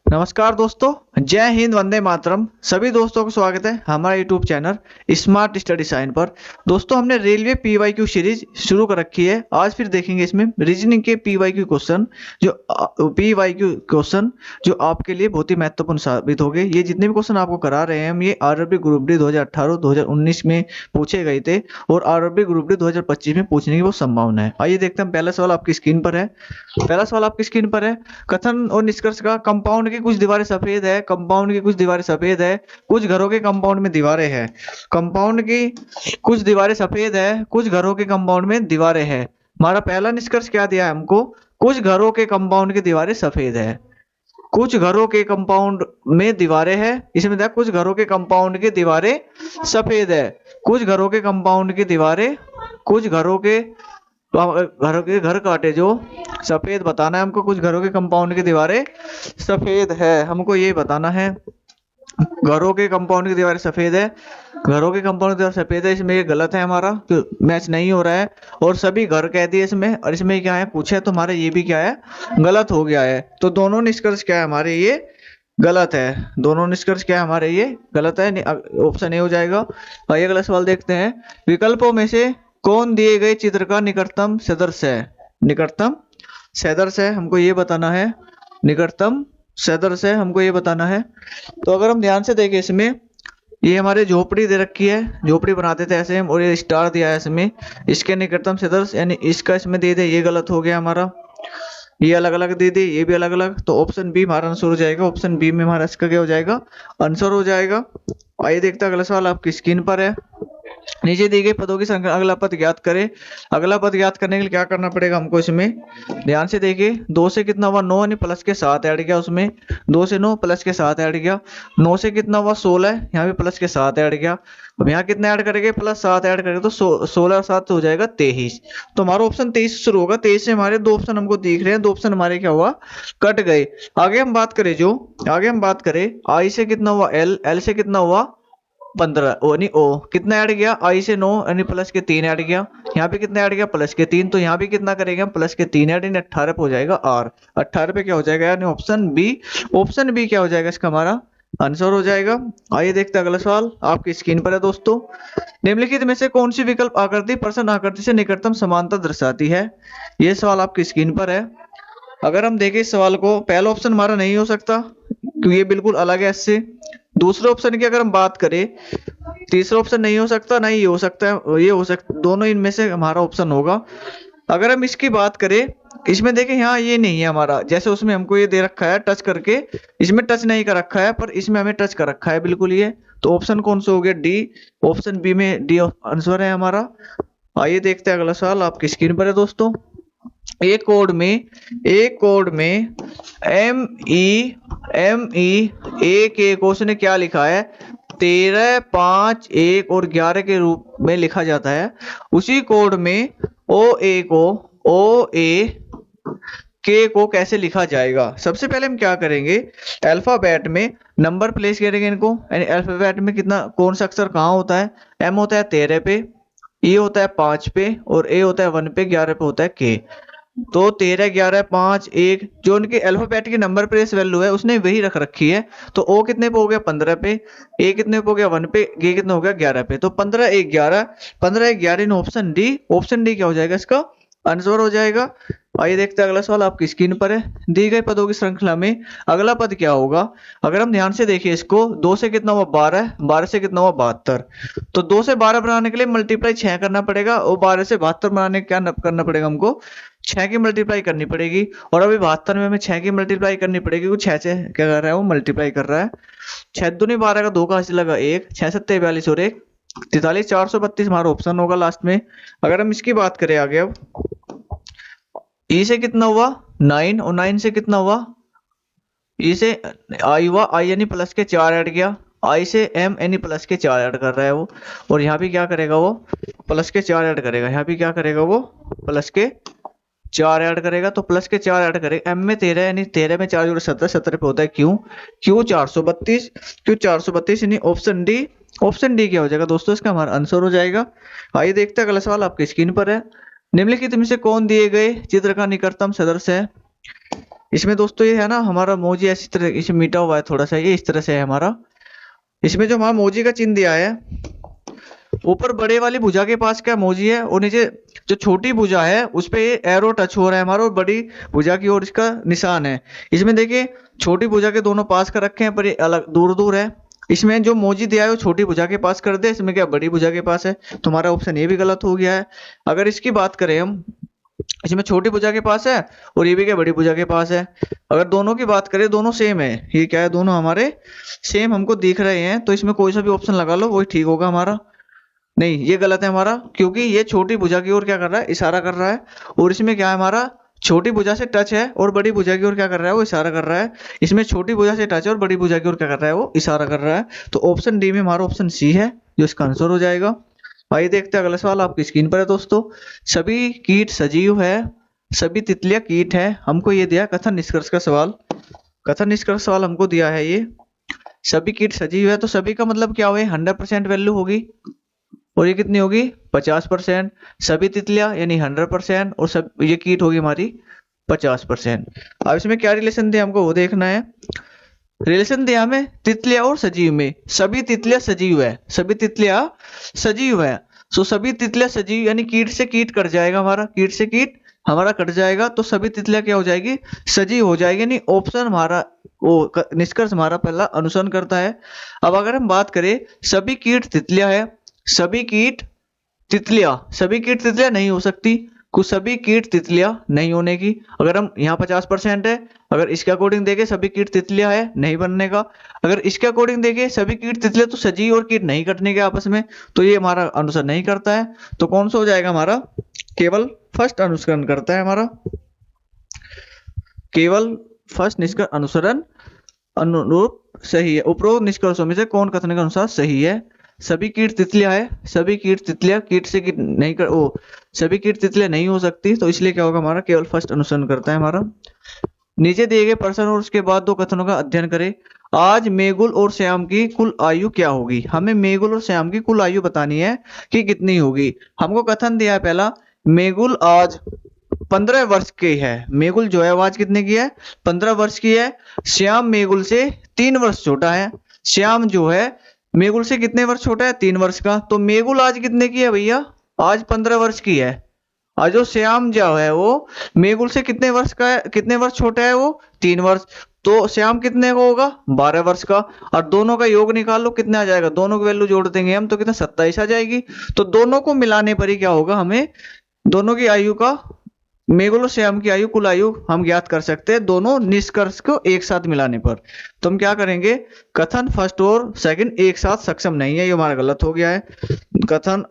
नमस्कार दोस्तों। जय हिंद, वंदे मातरम। सभी दोस्तों को स्वागत है हमारा YouTube channel Smart Study Sign पर। दोस्तों, हमने रेलवे पीवाईक्यू सीरीज शुरू कर रखी है। आज फिर देखेंगे इसमें रीजनिंग के पीवाईक्यू क्वेश्चन, जो पीवाईक्यू क्वेश्चन जो आपके लिए बहुत ही महत्वपूर्ण साबित होंगे। ये जितने भी क्वेश्चन आपको करा रहे हैं हम, ये आरआरबी ग्रुप डी 2018 2019 में पूछे गए थे और आरआरबी ग्रुप डी 2025 में पूछने की बहुत संभावना है। आइए देखते हैं। पहला सवाल आपकी स्क्रीन पर है। कथन और निष्कर्ष का कंपाउंड की कुछ दीवारें सफेद है। कंपाउंड की कुछ दीवारें सफेद है। कुछ घरों के कंपाउंड में दीवारें हैं। कंपाउंड की कुछ दीवारें सफेद है। कुछ घरों के कंपाउंड में दीवारें हैं। हमारा पहला निष्कर्ष क्या दिया है हमको? कुछ घरों के कंपाउंड की दीवारें सफेद है। कुछ घरों के कंपाउंड में दीवारें हैं। इसमें देखा, कुछ घरों के कंपाउंड की दीवारें सफेद है। कुछ घरों के कंपाउंड की दीवारें, कुछ घरों के घर काटे जो सफेद बताना है हमको। कुछ घरों के कंपाउंड की दीवारें सफेद है, हमको ये बताना है। घरों के कंपाउंड की दीवारें सफेद है। घरों के कंपाउंड की दीवार सफेद है, इसमें ये गलत है, हमारा तो मैच नहीं हो रहा है। और सभी घर कह दिए इसमें, और इसमें क्या है पूछे तो हमारा ये भी क्या है, गलत हो गया है। तो दोनों निष्कर्ष क्या है हमारे, ये गलत है। दोनों निष्कर्ष क्या है हमारे, ये गलत है। ऑप्शन ए हो जाएगा। आइए अगला सवाल देखते हैं। विकल्पों में से कौन दिए गए चित्र का निकटतम सदस्य है? निकटतम सदस्य है, हमको ये बताना है। निकटतम सदस्य है, हमको ये बताना है। तो अगर हम ध्यान से देखें इसमें, ये हमारे झोपड़ी दे रखी है, झोपड़ी बनाते थे ऐसे हम, और ये स्टार दिया है इसमें। इसके निकटतम सदस्य यानी इसका इसमें दे दे, ये गलत हो गया हमारा। ये अलग अलग दे दे, ये भी अलग अलग। तो ऑप्शन बी हमारा आंसर हो जाएगा। ऑप्शन बी में हमारा इसका क्या हो जाएगा, आंसर हो जाएगा। आइए देखते हैं अगला सवाल आपकी स्क्रीन पर है। नीचे दी गई पदों की संख्या, अगला पद ज्ञात करें। अगला पद ज्ञात करने के लिए क्या करना पड़ेगा हमको? इसमें ध्यान से देखिए, 2 से कितना हुआ 9, यानी प्लस के 7 ऐड किया उसमें। 2 से 9 प्लस के 7 ऐड किया। 9 से कितना हुआ 16, यहाँ पे प्लस के 7 ऐड किया। अब यहाँ कितना ऐड करेंगे, प्लस 7 ऐड करेंगे, तो 16 और 7 हो जाएगा 23। तो हमारा ऑप्शन 23 शुरू होगा। 23 से हमारे दो ऑप्शन हमको दिख रहे हैं, दो ऑप्शन हमारे क्या हुआ, कट गए। आगे हम बात करें आई से कितना हुआ एल, एल से कितना हुआ 15, ओ नहीं ओ कितना ऐड गया, आई से 9 यानी प्लस के 3 ऐड गया। यहाँ पे कितना ऐड गया, प्लस के 3। तो यहाँ भी कितना करेंगे हम, प्लस के 3 ऐड, यानी 18 पे हो जाएगा आर। 18 पे क्या हो जाएगा, यानी ऑप्शन बी। ऑप्शन बी क्या हो जाएगा, इसका हमारा आंसर हो जाएगा। आइए देखते हैं अगला सवाल आपकी स्क्रीन पर है दोस्तों। निम्नलिखित में से कौन सी विकल्प आकृति प्रश्न आकृति से निकटतम समानता दर्शाती है? ये सवाल आपकी स्क्रीन पर है। अगर हम देखें इस सवाल को, पहला ऑप्शन हमारा नहीं हो सकता क्योंकि ये बिल्कुल अलग है इससे। दूसरे ऑप्शन की अगर हम बात करें, तीसरा ऑप्शन नहीं हो सकता, ना ही ये हो सकता है, ये हो सकता, दोनों इनमें से हमारा ऑप्शन होगा। अगर हम इसकी बात करें, इसमें देखें यहाँ ये नहीं है हमारा, जैसे उसमें हमको ये दे रखा है टच करके, इसमें टच नहीं कर रखा है, पर इसमें हमें टच कर रखा है बिल्कुल ये। तो ऑप्शन कौन सा हो गया, डी। ऑप्शन बी में डी आंसर है हमारा। आइए देखते हैं अगला सवाल आपकी स्क्रीन पर है दोस्तों। एक कोड में एम ई एक को उसने क्या लिखा है, 13, 5, 1 और 11 के रूप में लिखा जाता है। उसी कोड में ओ ए के को कैसे लिखा जाएगा? सबसे पहले हम क्या करेंगे, अल्फाबेट में नंबर प्लेस करेंगे इनको, यानी अल्फाबेट में कितना, कौन सा अक्षर कहाँ होता है। एम होता है 13 पे, ई होता है 5 पे, और ए होता है 1 पे, 11 पे होता है के। तो 13, 11, 5, 1 जो उनके अल्फाबेट की नंबर प्लेस वैल्यू है उसने वही रख रखी है। तो ओ कितने पे हो गया, 15 पे। ए कितने पे हो गया, 1 पे। गे कितना हो गया, 11 पे। तो 15, 1, 11, 15, 1, 11 इन ऑप्शन डी। ऑप्शन डी क्या हो जाएगा, इसका आंसर हो जाएगा। आइए देखते हैं अगला सवाल आपकी स्क्रीन पर है। दी गई पदों की श्रृंखला में अगला पद क्या होगा? अगर हम ध्यान से देखिए इसको, 2 से कितना हुआ 12, 12 से कितना हुआ 72। तो 2 से 12 बनाने के लिए मल्टीप्लाई 6 करना पड़ेगा, और 12 से 72 बनाने क्या करना पड़ेगा हमको, 6 की मल्टीप्लाई करनी पड़ेगी। और अभी 72 में हमें 6 की मल्टीप्लाई करनी पड़ेगी, वो 6 से क्या कर रहा है, वो मल्टीप्लाई कर रहा है। 6 दूनी 12 का 2 का हासिल लगा 1, 6 सत्ते 42 और 1 43, 432 हमारा ऑप्शन होगा लास्ट में। अगर हम इसकी बात करें आगे, अब ई से कितना हुआ 9, और 9 से कितना हुआ, ई से आई हुआ, आई यानी प्लस के 4 ऐड किया। आई से एम यानी प्लस के 4 ऐड कर रहा है वो, और यहाँ भी क्या करेगा वो, प्लस के 4 ऐड करेगा। यहाँ भी क्या करेगा वो, प्लस के 4 ऐड करेगा। तो प्लस के 4 ऐड करेगा। एम में 13, यानी 13 में 4 जोड़े 17, 17 पे होता है क्यू। क्यू 432 यानी ऑप्शन डी। ऑप्शन डी क्या हो जाएगा दोस्तों, इसका हमारा आंसर हो जाएगा। आइए देखते हैं अगला सवाल आपकी स्क्रीन पर है। निम्नलिखित में से कौन दिए गए चित्र का निकटतम सदस्य है? इसमें दोस्तों ये है ना हमारा मोजी ऐसी तरह इसे मीटा हुआ है थोड़ा सा, ये इस तरह से है हमारा। इसमें जो हमारा मोजी का चिन्ह दिया है, ऊपर बड़े वाली भुजा के पास क्या मोजी है, और नीचे जो छोटी भुजा है उस पे ये एरो टच हो रहा है हमारा, और बड़ी भुजा की ओर इसका निशान है। इसमें देखिए छोटी भुजा के दोनों पास कर रखे हैं पर ये अलग दूर दूर है। इसमें जो मोजी दिया है वो छोटी भुजा के पास कर दे, इसमें क्या बड़ी भुजा के पास है। तुम्हारा ऑप्शन ये भी गलत हो गया है। अगर इसकी बात करें हम, इसमें छोटी भुजा के पास है और ये भी क्या बड़ी भुजा के पास है। अगर दोनों की बात करें दोनों सेम है, ये क्या है दोनों हमारे सेम हमको दिख रहे हैं, तो इसमें कोई सा भी ऑप्शन लगा लो वही ठीक होगा हमारा। नहीं ये गलत है हमारा, क्योंकि ये छोटी भुजा की ओर क्या कर रहा है, इशारा कर रहा है, और इसमें क्या है हमारा छोटी भुजा से टच है और बड़ी भुजा की ओर क्या कर रहा है, वो इशारा कर रहा है। इसमें छोटी भुजा से टच है और बड़ी भुजा की ओर क्या कर रहा है, वो इशारा कर रहा है। तो ऑप्शन डी में हमारा ऑप्शन सी है जो इसका आंसर हो जाएगा। आइए देखते हैं अगला सवाल आपकी स्क्रीन पर है दोस्तों। सभी कीट सजीव है, सभी तितलियां कीट है, हमको ये दिया कथन निष्कर्ष का सवाल। कथन निष्कर्ष सवाल हमको दिया है ये, सभी कीट सजीव है, तो सभी का मतलब क्या हुआ, 100% वैल्यू होगी, और ये कितनी होगी 50%। सभी तितलियां यानी 100%, और सब ये कीट होगी हमारी 50%। अब इसमें क्या रिलेशन दिया हमको वो देखना है। रिलेशन दिया हमें तितलियां और सजीव में, सभी तितलियां सजीव है, सभी तितलियां सजीव है। सो सभी तितलियां सजीव यानी कीट से कीट कट जाएगा हमारा, कीट से कीट हमारा कट जाएगा, तो सभी तितलियां क्या हो जाएगी, सजीव हो जाएगी। यानी ऑप्शन हमारा वो निष्कर्ष हमारा पहला अनुसरण करता है। अब अगर हम बात करें सभी कीट तितलियां है, सभी कीट तितलियां नहीं हो सकती, कुछ सभी कीट तितलियां नहीं होने की। अगर हम यहाँ 50% है, अगर इसके अकॉर्डिंग देखें सभी कीट तितलियां है, नहीं बनने का। अगर इसके अकॉर्डिंग देखें सभी कीट तितलियां, तो सजीव और कीट नहीं कटने के आपस में, तो ये हमारा अनुसरण नहीं करता है। तो कौन सा हो जाएगा हमारा, केवल फर्स्ट अनुसरण करता है हमारा, केवल फर्स्ट निष्कर्ष अनुसरण अनुरूप सही है। उपरोक्त निष्कर्षों में से कौन कथन के अनुसार सही है। सभी कीट तितलियां है, सभी कीट तितलियां कीट से कीट नहीं कर ओ सभी कीट तितलियां नहीं हो सकती, तो इसलिए क्या होगा हमारा केवल फर्स्ट अनुसरण करता है हमारा। नीचे दिए गए प्रश्न और उसके बाद दो कथनों का अध्ययन करें। आज मेगुल और श्याम की कुल आयु क्या होगी। हमें मेगुल और श्याम की कुल आयु बतानी है कि कितनी होगी। हमको कथन दिया है पहला, मेगुल आज 15 वर्ष की है, मेगुल जो है वो आज कितने की है 15 वर्ष की है। श्याम मेगुल से 3 वर्ष छोटा है, श्याम जो है मेगुल से कितने वर्ष छोटा है 3 वर्ष का। तो मेगुल आज कितने की है भैया, आज 15 वर्ष की है। और जो श्याम जो है वो मेगुल से कितने वर्ष का है, कितने वर्ष छोटा है वो 3 वर्ष। तो श्याम कितने का होगा 12 वर्ष का। और दोनों का योग निकाल लो कितना आ जाएगा, दोनों की वैल्यू जोड़ देंगे हम तो कितना 27 आ जाएगी। तो दोनों को मिलाने पर ही क्या होगा, हमें दोनों की आयु का, मेगुल और श्याम की आयु कुल आयु हम ज्ञात कर सकते हैं दोनों निष्कर्ष को एक साथ मिलाने पर। तो हम क्या करेंगे, कथन फर्स्ट और सेकंड एक साथ सक्षम नहीं है, ये हमारा गलत हो गया है। कथन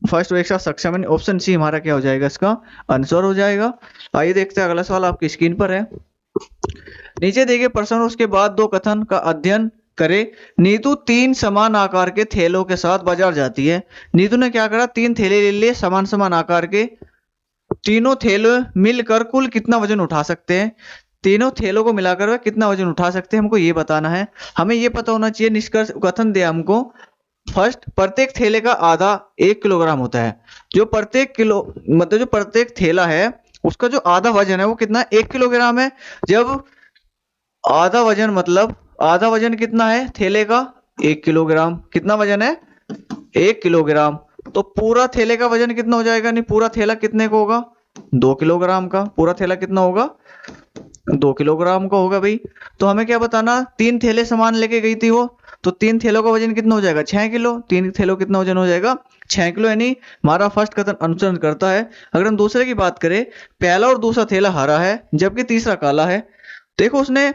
फर्स्ट और एक साथ सक्षम है, ऑप्शन सी हमारा क्या हो जाएगा, इसका आंसर हो जाएगा। आइए देखते हैं अगला सवाल आपकी स्क्रीन पर है। नीचे देखिए प्रश्न और उसके बाद दो कथन का अध्ययन करे। नीतू 3 समान आकार के थैलों के साथ बाजार जाती है। नीतू ने क्या करा, 3 थैले ले लिए समान समान आकार के, तीनों थैले मिलकर कुल कितना वजन उठा सकते हैं। तीनों थैलों को मिलाकर वह कितना वजन उठा सकते हैं, हमको ये बताना है। हमें ये पता होना चाहिए, निष्कर्ष कथन दिया हमको फर्स्ट, प्रत्येक थैले का आधा 1 किलोग्राम होता है। जो प्रत्येक किलो मतलब जो प्रत्येक थैला है उसका जो आधा वजन है वो कितना 1 किलोग्राम है। जब आधा वजन मतलब आधा वजन कितना है थैले का 1 किलोग्राम, कितना वजन है 1 किलोग्राम। तो पूरा थैले का वजन कितना हो जाएगा, नहीं पूरा थैला कितने का होगा 2 किलोग्राम का, पूरा थैला कितना होगा 2 किलोग्राम का होगा भाई। तो हमें क्या बताना, 3 थैले सामान लेके गई थी वो, तो 3 थैलों का वजन कितना हो जाएगा 6 किलो, 3 थैलों कितना वजन हो जाएगा 6 किलो, यानी हमारा फर्स्ट कथन अनुसरण करता है। अगर हम दूसरे की बात करें, पहला और दूसरा थैला हरा है जबकि तीसरा काला है। देखो उसने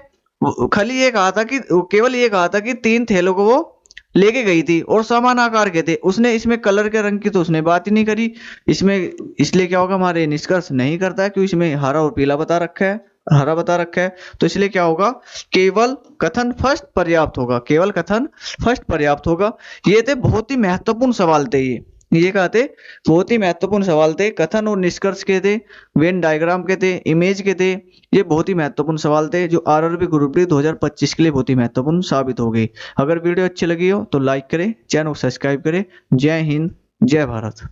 खाली ये कहा था कि केवल ये कहा था कि 3 थैलों को वो लेके गई थी और समान आकार के थे, उसने इसमें कलर के रंग की तो उसने बात ही नहीं करी इसमें, इसलिए क्या होगा हमारे निष्कर्ष नहीं करता है, क्योंकि इसमें हरा और पीला बता रखा है, हरा बता रखा है। तो इसलिए क्या होगा, केवल कथन फर्स्ट पर्याप्त होगा, केवल कथन फर्स्ट पर्याप्त होगा। ये थे बहुत ही महत्वपूर्ण सवाल थे, ये कहा थे बहुत ही महत्वपूर्ण सवाल थे, कथन और निष्कर्ष के थे, वेन डायग्राम के थे, इमेज के थे। ये बहुत ही महत्वपूर्ण सवाल थे जो आरआरबी ग्रुप डी 2025 के लिए बहुत ही महत्वपूर्ण साबित हो गई। अगर वीडियो अच्छी लगी हो तो लाइक करें, चैनल को सब्सक्राइब करें। जय हिंद, जय भारत।